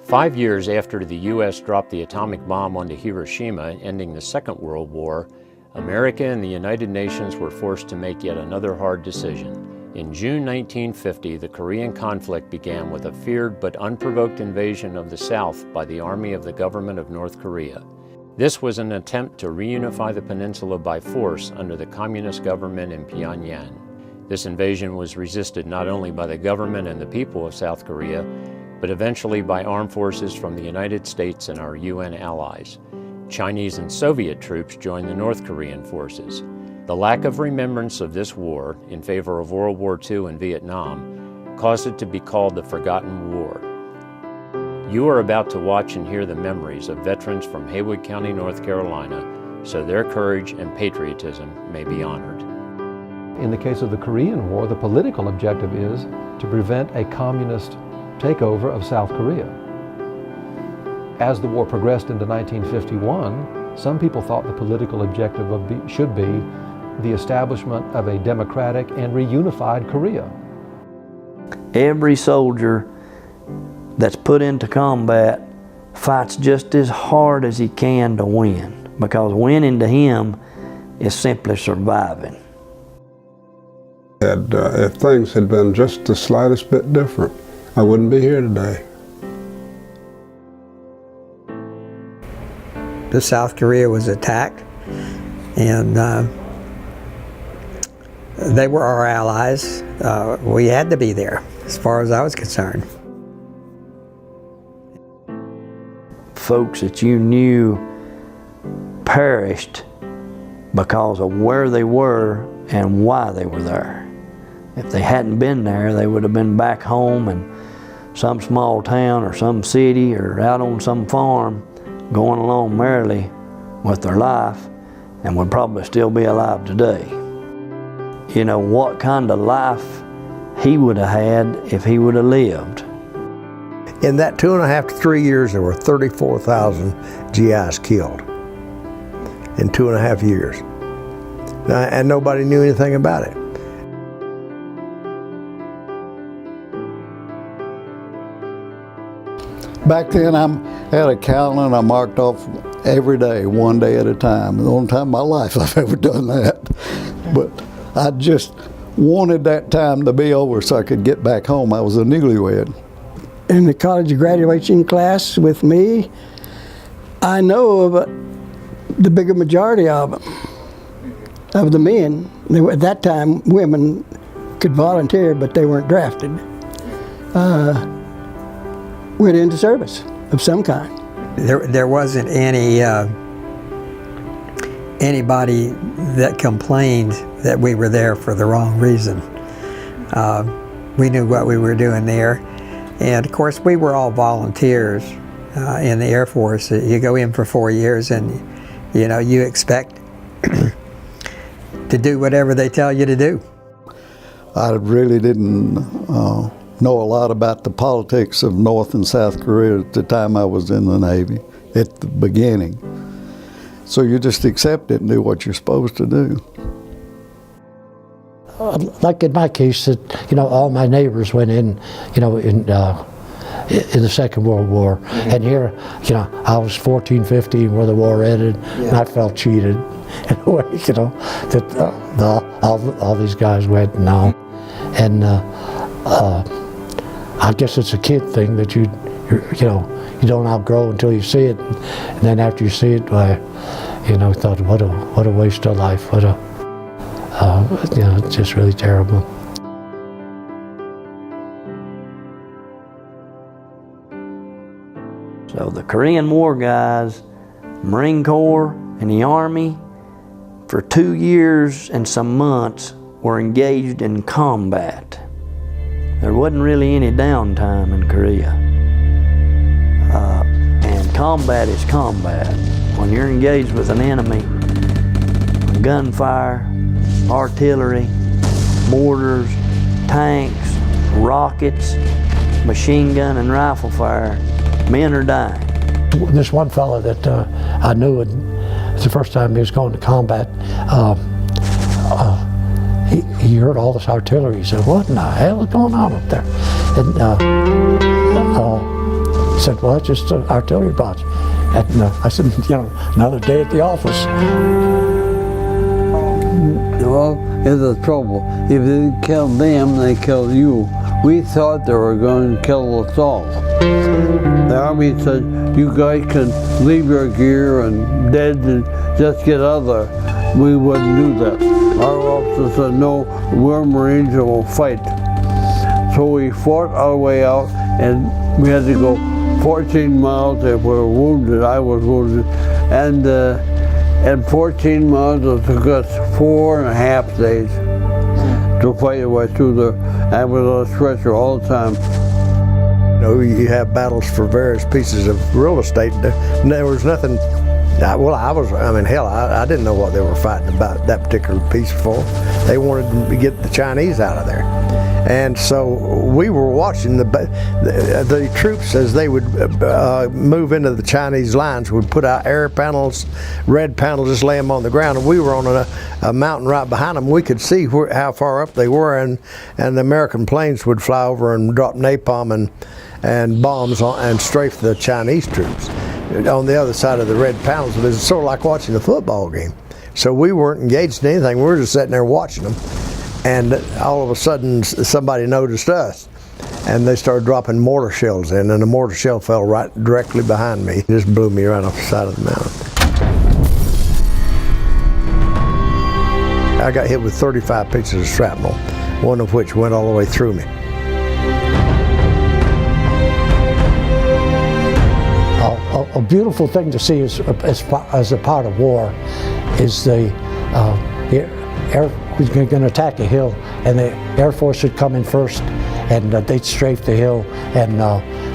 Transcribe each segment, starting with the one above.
5 years after the U.S. dropped the atomic bomb onto Hiroshima, ending the Second World War, America and the United Nations were forced to make yet another hard decision. In June 1950, the Korean conflict began with a feared but unprovoked invasion of the South by the Army of the Government of North Korea. This was an attempt to reunify the peninsula by force under the communist government in Pyongyang. This invasion was resisted not only by the government and the people of South Korea, but eventually by armed forces from the United States and our UN allies. Chinese and Soviet troops joined the North Korean forces. The lack of remembrance of this war in favor of World War II and Vietnam caused it to be called the Forgotten War. You are about to watch and hear the memories of veterans from Haywood County, North Carolina, so their courage and patriotism may be honored. In the case of the Korean War, the political objective is to prevent a communist takeover of South Korea. As the war progressed into 1951, some people thought the political objective should be the establishment of a democratic and reunified Korea. Every soldier that's put into combat fights just as hard as he can to win, because winning to him is simply surviving. If things had been just the slightest bit different, I wouldn't be here today. The South Korea was attacked, and they were our allies. We had to be there, as far as I was concerned. Folks that you knew perished because of where they were and why they were there. If they hadn't been there, they would have been back home in some small town or some city or out on some farm, going along merrily with their life, and would probably still be alive today. You know, what kind of life he would have had if he would have lived. In that 2.5 to 3 years, there were 34,000 GIs killed in 2.5 years. And nobody knew anything about it. Back then, I had a calendar and I marked off every day, one day at a time. The only time in my life I've ever done that. But I just wanted that time to be over so I could get back home. I was a newlywed. In the college graduation class with me, I know of the bigger majority of them, of the men. At that time, women could volunteer, but they weren't drafted. Went into service of some kind. There wasn't anybody that complained that we were there for the wrong reason. We knew what we were doing there. And of course, we were all volunteers in the Air Force. You go in for 4 years and, you know, you expect to do whatever they tell you to do. I really didn't know a lot about the politics of North and South Korea at the time I was in the Navy, at the beginning. So you just accept it and do what you're supposed to do. Like in my case, you know, all my neighbors went in, you know, in the Second World War. And here, you know, I was 14, 15 where the war ended, and I felt cheated in a way, you know, that all these guys went and all. And I guess it's a kid thing that you know, you don't outgrow until you see it, and then after you see it, you know, thought, what a waste of life, you know, it's just really terrible. So the Korean War guys, Marine Corps and the Army, for 2 years and some months were engaged in combat. There wasn't really any downtime in Korea. And combat is combat. When you're engaged with an enemy, gunfire, artillery, mortars, tanks, rockets, machine gun and rifle fire, men are dying. This one fellow that I knew the first time he was going to combat, he heard all this artillery. He said, "What in the hell is going on up there?" And He said, well, it's just artillery bombs. And I said, another day at the office. Well, it's the trouble. If they kill them, they kill you. We thought they were going to kill us all. The Army said, you guys can leave your gear and dead and just get out of there. We wouldn't do that. Our officer said, no, we're Marines and we'll fight. So we fought our way out, and we had to go 14 miles if we were wounded. I was wounded. And 14 miles, it took us 4.5 days to fight our way through there. I was on a stretcher all the time. You have battles for various pieces of real estate. There was nothing. I didn't know what they were fighting about that particular piece for. They wanted to get the Chinese out of there. And so we were watching the troops as they would move into the Chinese lines, would put out air panels, red panels, just lay them on the ground. And we were on a mountain right behind them. We could see how far up they were, and the American planes would fly over and drop napalm and bombs and strafe the Chinese troops on the other side of the red panels. It was sort of like watching a football game. So we weren't engaged in anything. We were just sitting there watching them. And all of a sudden, somebody noticed us, and they started dropping mortar shells in, and the mortar shell fell right directly behind me. It just blew me right off the side of the mountain. I got hit with 35 pieces of shrapnel, one of which went all the way through me. A beautiful thing to see as a part of war is the air. We're going to attack a hill, and the Air Force would come in first, and they'd strafe the hill, and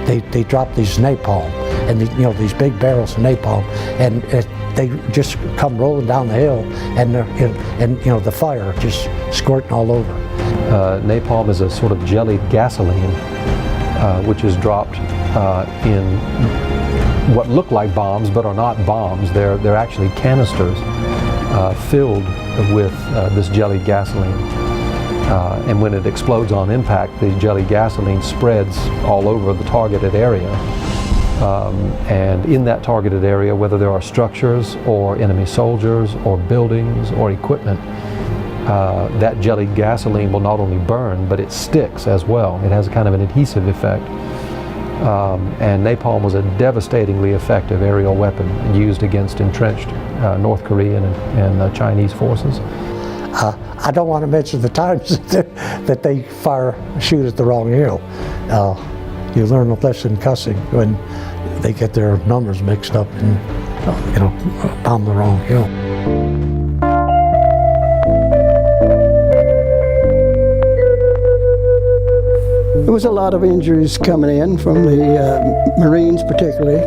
they drop these napalm, and these big barrels of napalm, and they just come rolling down the hill, and the fire just squirting all over. Napalm is a sort of jellied gasoline, which is dropped in what look like bombs, but are not bombs. They're actually canisters filled with this jellied gasoline. And when it explodes on impact, the jellied gasoline spreads all over the targeted area. And in that targeted area, whether there are structures or enemy soldiers or buildings or equipment, that jellied gasoline will not only burn, but it sticks as well. It has a kind of an adhesive effect. And napalm was a devastatingly effective aerial weapon used against entrenched North Korean and Chinese forces. I don't want to mention the times that they shoot at the wrong hill. You learn a lesson cussing when they get their numbers mixed up and bomb the wrong hill. There was a lot of injuries coming in from the Marines particularly,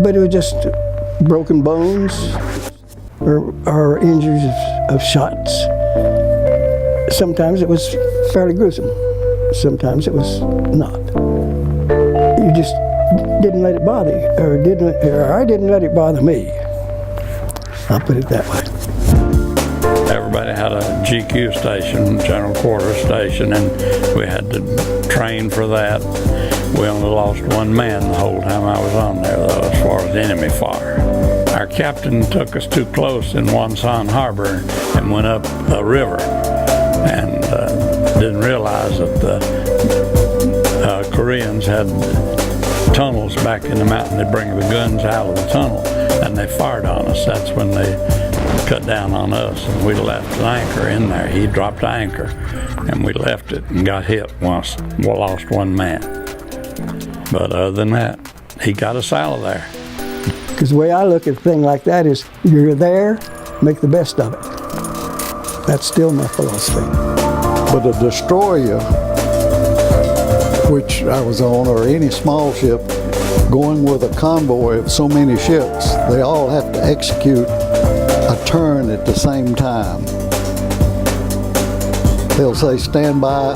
but it was just broken bones or injuries of shots. Sometimes it was fairly gruesome, sometimes it was not. You just didn't let it bother you, or I didn't let it bother me. I'll put it that way. Everybody had a GQ station, General Quarters station, and we had to train for that. We only lost one man the whole time I was on there, though, as far as enemy fire. Our captain took us too close in Wonsan Harbor and went up a river, and didn't realize that the Koreans had tunnels back in the mountain. They'd bring the guns out of the tunnel, and they fired on us. That's when they cut down on us, and we left an anchor in there. He dropped anchor, and we left it and got hit once. We lost one man. But other than that, he got us out of there. Because the way I look at a thing like that is, you're there, make the best of it. That's still my philosophy. But a destroyer, which I was on, or any small ship, going with a convoy of so many ships, they all have to execute a turn at the same time. They'll say stand by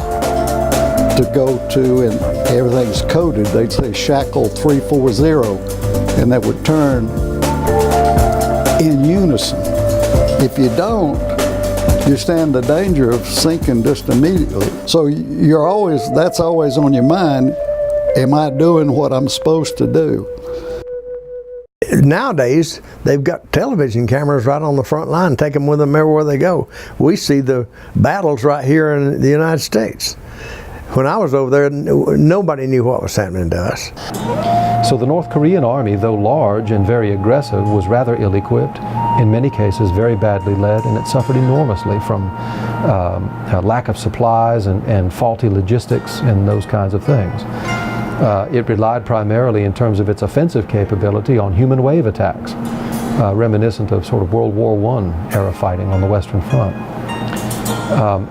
to go to, and everything's coded. They'd say shackle 340, and that would turn in unison. If you don't, you stand the danger of sinking just immediately. So that's always on your mind. am I doing what I'm supposed to do? Nowadays, they've got television cameras right on the front line, take them with them everywhere they go. We see the battles right here in the United States. When I was over there, nobody knew what was happening to us. So the North Korean army, though large and very aggressive, was rather ill-equipped, in many cases very badly led, and it suffered enormously from a lack of supplies and faulty logistics and those kinds of things. It relied primarily in terms of its offensive capability on human wave attacks, reminiscent of sort of World War I era fighting on the Western Front.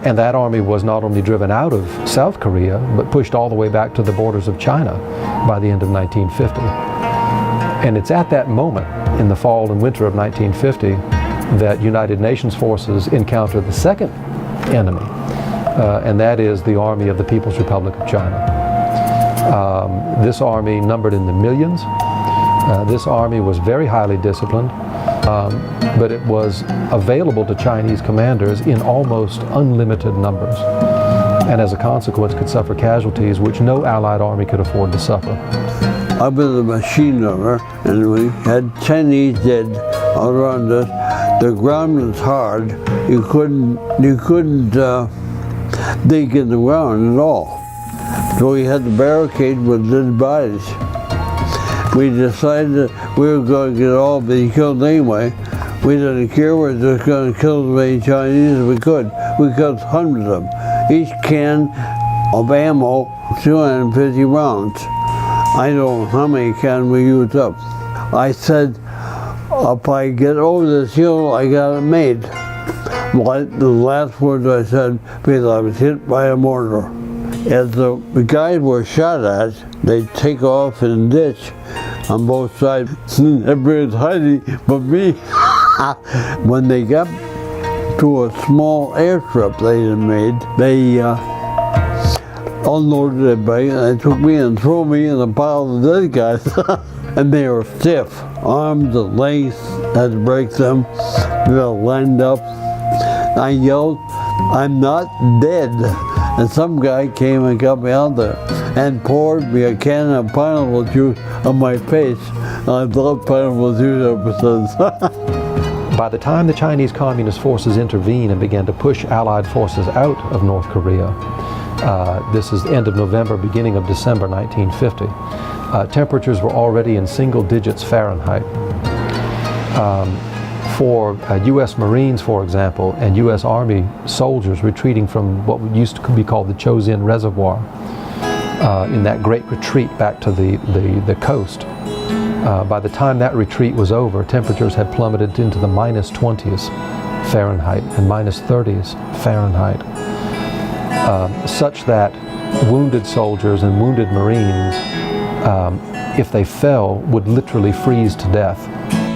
And that army was not only driven out of South Korea, but pushed all the way back to the borders of China by the end of 1950. And it's at that moment, in the fall and winter of 1950, that United Nations forces encounter the second enemy, and that is the army of the People's Republic of China. This army numbered in the millions. This army was very highly disciplined, but it was available to Chinese commanders in almost unlimited numbers, and as a consequence could suffer casualties which no Allied army could afford to suffer. I was a machine gunner, and we had Chinese dead all around us. The ground was hard. You couldn't dig in the ground at all. So we had the barricade with dead bodies. We decided that we were going to get all be killed anyway. We didn't care. We were just going to kill as many Chinese as we could. We killed hundreds of them. Each can of ammo, 250 rounds. I don't know how many cans we used up. I said, if I get over this hill, I got it made. Like the last words I said, because I was hit by a mortar. As the guys were shot at, they'd take off in the ditch on both sides. Everybody was hiding but me. When they got to a small airstrip they had made, they unloaded everybody and they took me and threw me in a pile of dead guys. And they were stiff, arms and legs, had to break them. They were lined up. I yelled, "I'm not dead." And some guy came and got me out there and poured me a can of pineapple juice on my face. I love pineapple juice ever since. By the time the Chinese Communist forces intervened and began to push Allied forces out of North Korea, this is the end of November, beginning of December 1950, temperatures were already in single digits Fahrenheit. For U.S. Marines, for example, and U.S. Army soldiers retreating from what used to be called the Chosin Reservoir, in that great retreat back to the coast, by the time that retreat was over, temperatures had plummeted into the -20s Fahrenheit and -30s Fahrenheit, such that wounded soldiers and wounded Marines, if they fell, would literally freeze to death.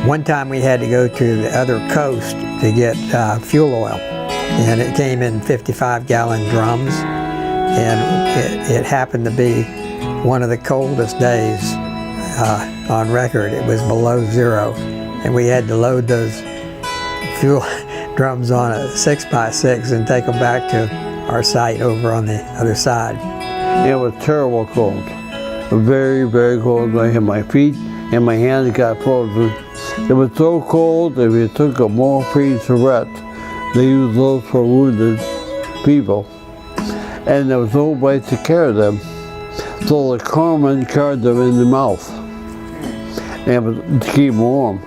One time we had to go to the other coast to get fuel oil, and it came in 55-gallon drums, and it happened to be one of the coldest days on record. It was below zero, and we had to load those fuel drums on a 6x6 and take them back to our site over on the other side. It was terrible cold, very, very cold. I had my feet and my hands got frozen. It was so cold if you took a morphine cigarette, they used those for wounded people, and there was no way to carry them. So the corpsmen carried them in the mouth and to keep them warm.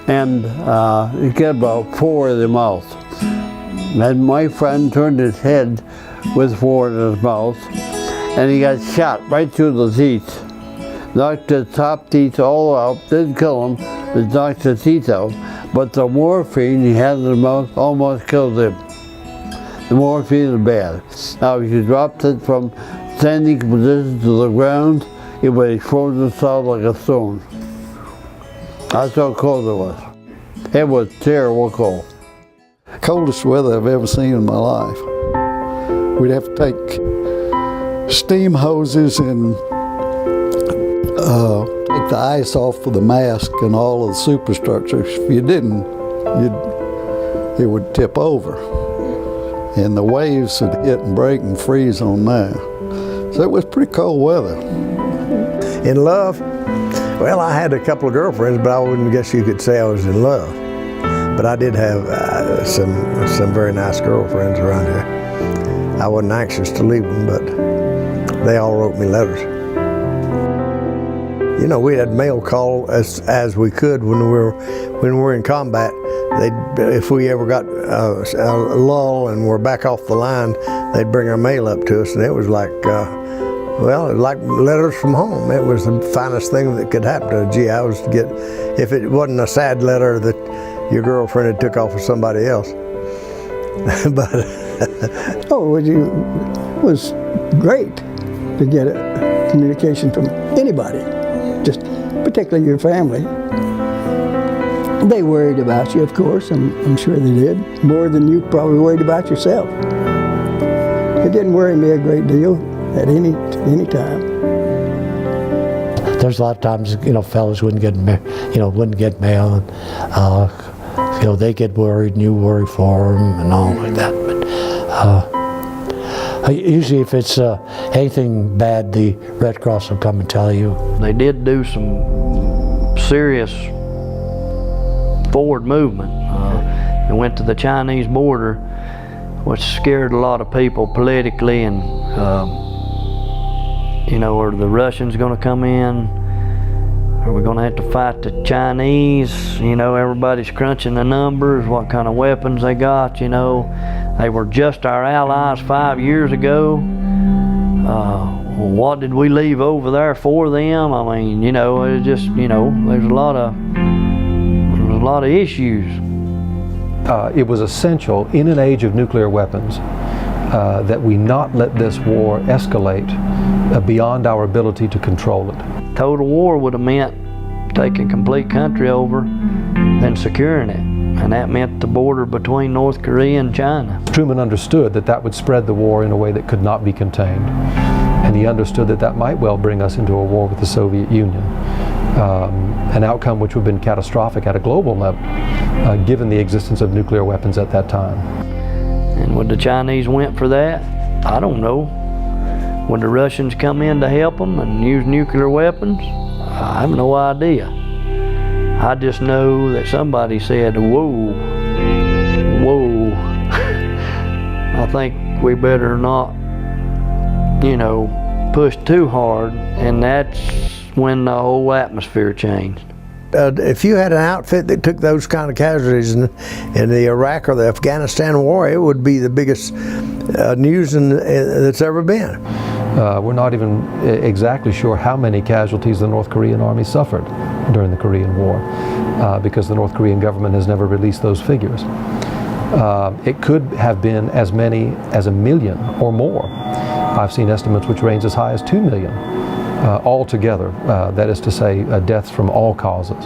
And you get about 4 in the mouth. And my friend turned his head with 4 in his mouth, and he got shot right through the teeth. Knocked his top teeth all out, didn't kill him, but knocked his teeth out. But the morphine he had in his mouth almost killed him. The morphine is bad. Now if you dropped it from standing position to the ground, it would explode itself like a stone. That's how cold it was. It was terrible cold. Coldest weather I've ever seen in my life. We'd have to take steam hoses and take the ice off of the mask and all of the superstructures. If you didn't, it would tip over. And the waves would hit and break and freeze on there. So it was pretty cold weather. In love, well, I had a couple of girlfriends, but I wouldn't guess you could say I was in love. But I did have some very nice girlfriends around here. I wasn't anxious to leave them, but they all wrote me letters. You know, we had mail call as we could when we were in combat. If we ever got a lull and we're back off the line, they'd bring our mail up to us, and it was like, well, it was like letters from home. It was the finest thing that could happen to a GI was to get, if it wasn't a sad letter that your girlfriend had took off with somebody else. But oh, it was great to get a communication from anybody, just particularly your family. They worried about you, of course, I'm sure they did, more than you probably worried about yourself. It didn't worry me a great deal at any time. There's a lot of times, you know, fellas wouldn't get mail, and you know, they get worried, and you worry for them, and all like that. But usually, if it's anything bad, the Red Cross will come and tell you. They did do some serious forward movement. They went to the Chinese border, which scared a lot of people politically, and you know, are the Russians going to come in? Are we going to have to fight the Chinese? You know, everybody's crunching the numbers, what kind of weapons they got, you know. They were just our allies 5 years ago. What did we leave over there for them? I mean, you know, it's just, you know, there's a lot of issues. It was essential in an age of nuclear weapons that we not let this war escalate beyond our ability to control it. Total war would have meant taking complete country over, then securing it. And that meant the border between North Korea and China. Truman understood that that would spread the war in a way that could not be contained. And he understood that that might well bring us into a war with the Soviet Union. An outcome which would have been catastrophic at a global level, given the existence of nuclear weapons at that time. And would the Chinese went for that? I don't know. Would the Russians come in to help them and use nuclear weapons? I have no idea. I just know that somebody said, whoa, whoa. I think we better not, you know, push too hard, and that's when the whole atmosphere changed. If you had an outfit that took those kind of casualties in the Iraq or the Afghanistan war, it would be the biggest news that's ever been. We're not even exactly sure how many casualties the North Korean army suffered during the Korean War, because the North Korean government has never released those figures. It could have been as many as 1 million or more. I've seen estimates which range as high as 2 million altogether, that is to say, deaths from all causes.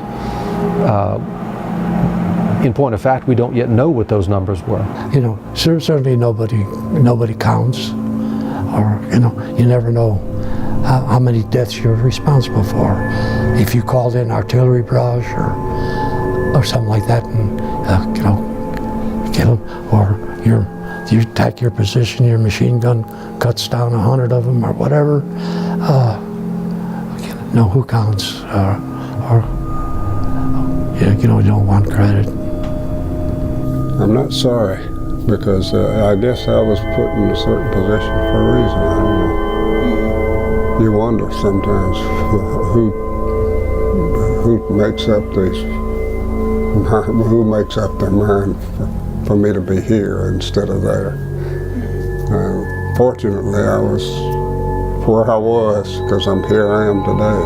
In point of fact, we don't yet know what those numbers were. You know, certainly nobody counts, or, you know, you never know how many deaths you're responsible for. If you called in artillery barrage or something like that, and you know, kill them, or you attack your position, your machine gun cuts down 100 of them or whatever. You know, who counts, or you know, you don't want credit. I'm not sorry, because I guess I was put in a certain position for a reason. I don't know. You wonder sometimes who makes up their mind for me to be here instead of there. Fortunately, I was where I was, because here I am today.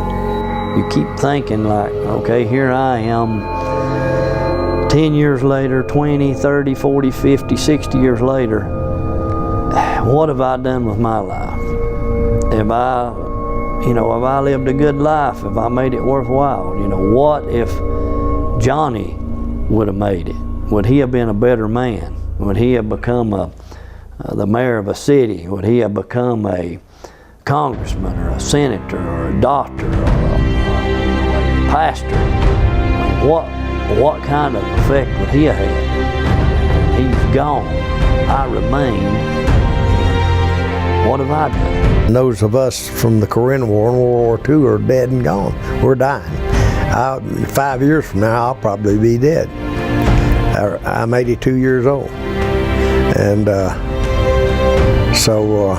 You keep thinking like, okay, here I am 10 years later, 20, 30, 40, 50, 60 years later. What have I done with my life? Have I lived a good life? Have I made it worthwhile? You know, what if Johnny would have made it? Would he have been a better man? Would he have become the mayor of a city? Would he have become a congressman or a senator or a doctor or a pastor? What kind of effect would he have had? He's gone. I remain. What have I done? And those of us from the Korean War and World War II are dead and gone. We're dying. 5 years from now, I'll probably be dead. I'm 82 years old. And so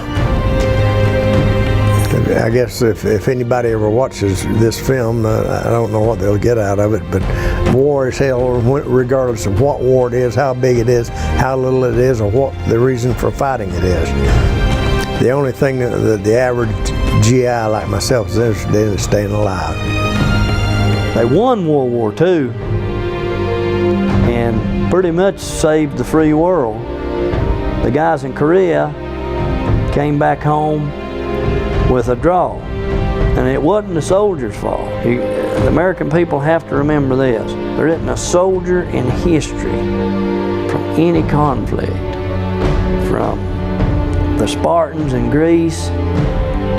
I guess if anybody ever watches this film, I don't know what they'll get out of it, but war is hell regardless of what war it is, how big it is, how little it is, or what the reason for fighting it is. The only thing that the average GI like myself is interested in is staying alive. They won World War II and pretty much saved the free world. The guys in Korea came back home with a draw, and it wasn't the soldiers' fault. The American people have to remember this. There isn't a soldier in history from any conflict, from the Spartans in Greece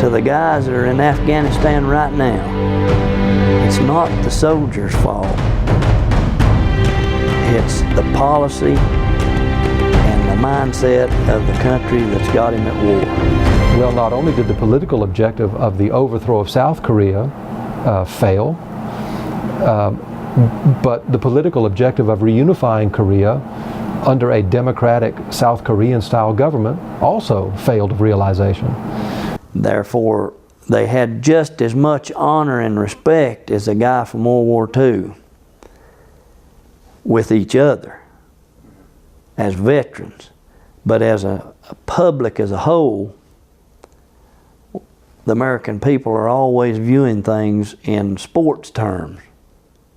to the guys that are in Afghanistan right now. It's not the soldiers' fault. It's the policy and the mindset of the country that's got him at war. Well, not only did the political objective of the overthrow of South Korea fail, but the political objective of reunifying Korea under a democratic South Korean-style government also failed of realization. Therefore, they had just as much honor and respect as a guy from World War II with each other as veterans. But as a public as a whole, the American people are always viewing things in sports terms.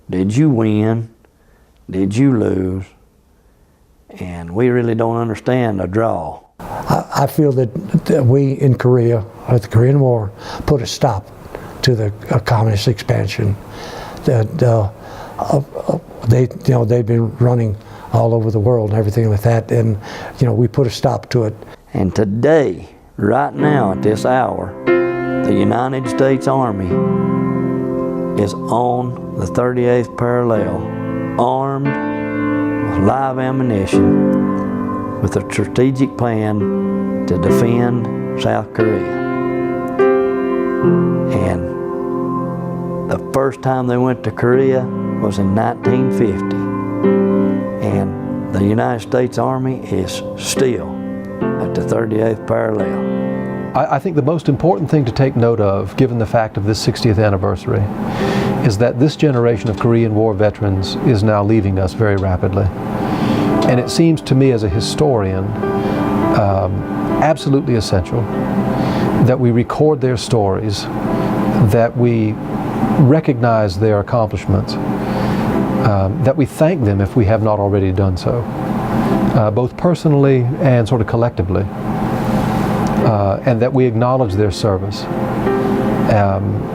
Did you win? Did you lose? And we really don't understand a draw. I feel that we in Korea, or the Korean War, put a stop to the communist expansion. That they've been running all over the world and everything like that, and we put a stop to it. And today, right now, at this hour, the United States Army is on the 38th parallel, armed with live ammunition, with a strategic plan to defend South Korea. And the first time they went to Korea was in 1950. And the United States Army is still at the 38th parallel. I think the most important thing to take note of, given the fact of this 60th anniversary, is that this generation of Korean War veterans is now leaving us very rapidly. And it seems to me as a historian absolutely essential that we record their stories, that we recognize their accomplishments, that we thank them if we have not already done so, both personally and sort of collectively, and that we acknowledge their service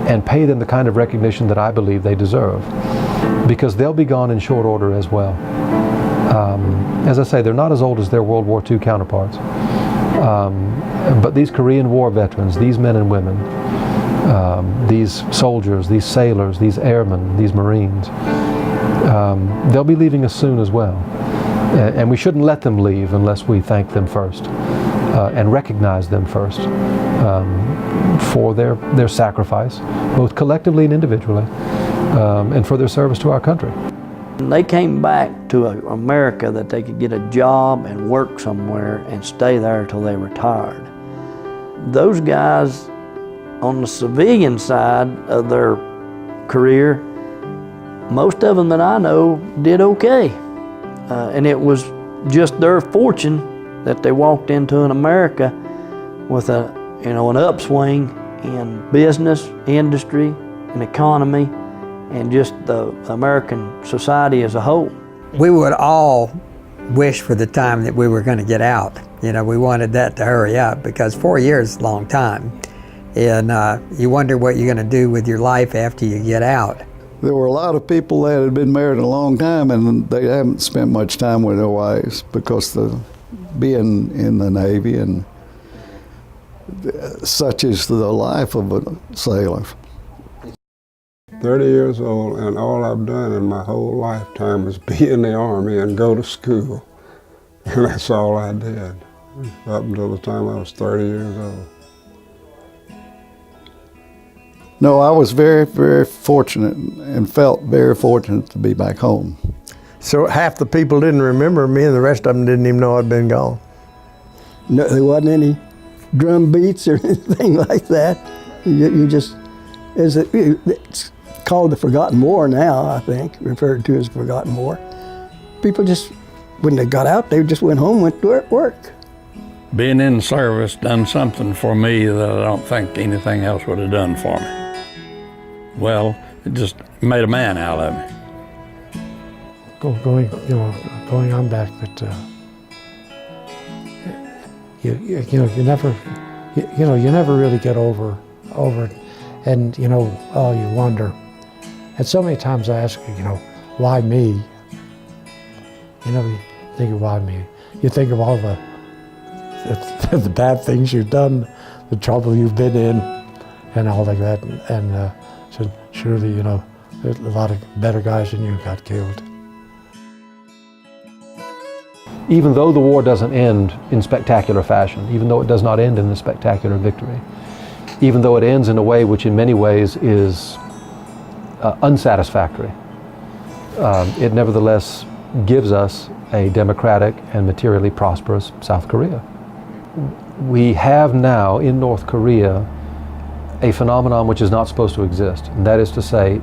and pay them the kind of recognition that I believe they deserve, because they'll be gone in short order as well. As I say, they're not as old as their World War II counterparts, but these Korean War veterans, these men and women, these soldiers, these sailors, these airmen, these Marines, they'll be leaving us soon as well. And we shouldn't let them leave unless we thank them first and recognize them first for their sacrifice, both collectively and individually, and for their service to our country. They came back to America that they could get a job and work somewhere and stay there until they retired. Those guys on the civilian side of their career, most of them that I know did okay. And it was just their fortune that they walked into in America with an upswing in business, industry, and economy, and just the American society as a whole. We would all wish for the time that we were going to get out. We wanted that to hurry up, because 4 years is a long time. And you wonder what you're going to do with your life after you get out. There were a lot of people that had been married a long time and they haven't spent much time with their wives because of being in the Navy, and such is the life of a sailor. 30 years old, and all I've done in my whole lifetime is be in the Army and go to school. And that's all I did, up until the time I was 30 years old. No, I was very, very fortunate and felt very fortunate to be back home. So half the people didn't remember me and the rest of them didn't even know I'd been gone. No, there wasn't any drum beats or anything like that. You just, it's called the Forgotten War now, I think, referred to as Forgotten War. People just, when they got out, they just went home, went to work. Being in the service done something for me that I don't think anything else would have done for me. Well, it just made a man out of me. Going on back, but you never really get over it, and you wonder. And so many times I ask, why me? You think of why me. You think of all the bad things you've done, the trouble you've been in, and all like that. And so surely, there's a lot of better guys than you got killed. Even though the war doesn't end in spectacular fashion, even though it does not end in a spectacular victory, even though it ends in a way which in many ways is unsatisfactory, it nevertheless gives us a democratic and materially prosperous South Korea. We have now in North Korea a phenomenon which is not supposed to exist, and that is to say,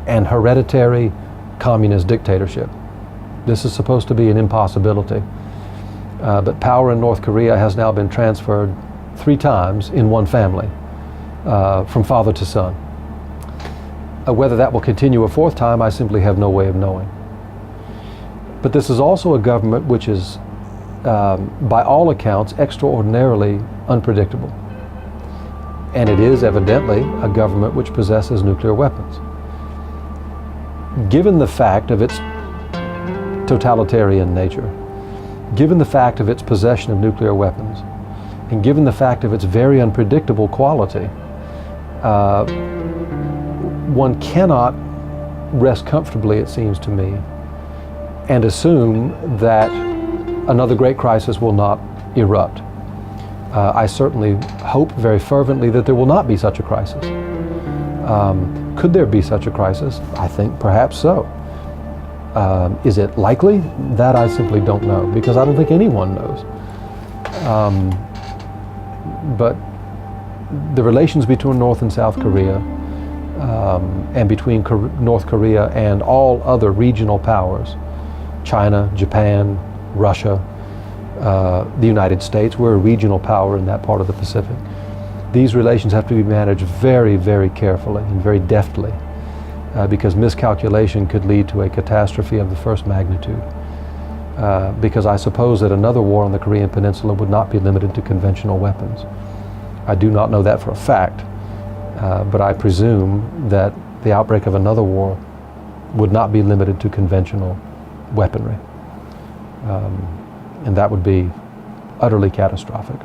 an hereditary communist dictatorship. This is supposed to be an impossibility, but power in North Korea has now been transferred 3 times in one family, from father to son. Whether that will continue a 4th time, I simply have no way of knowing. But this is also a government which is, by all accounts, extraordinarily unpredictable. And it is evidently a government which possesses nuclear weapons. Given the fact of its totalitarian nature, given the fact of its possession of nuclear weapons, and given the fact of its very unpredictable quality, one cannot rest comfortably, it seems to me, and assume that another great crisis will not erupt. I certainly hope very fervently that there will not be such a crisis. Could there be such a crisis? I think perhaps so. Is it likely? That I simply don't know, because I don't think anyone knows. But the relations between North and South Korea, and between North Korea and all other regional powers, China, Japan, Russia, the United States, we're a regional power in that part of the Pacific. These relations have to be managed very, very carefully and very deftly, because miscalculation could lead to a catastrophe of the first magnitude. Because I suppose that another war on the Korean Peninsula would not be limited to conventional weapons. I do not know that for a fact, but I presume that the outbreak of another war would not be limited to conventional weaponry. And that would be utterly catastrophic.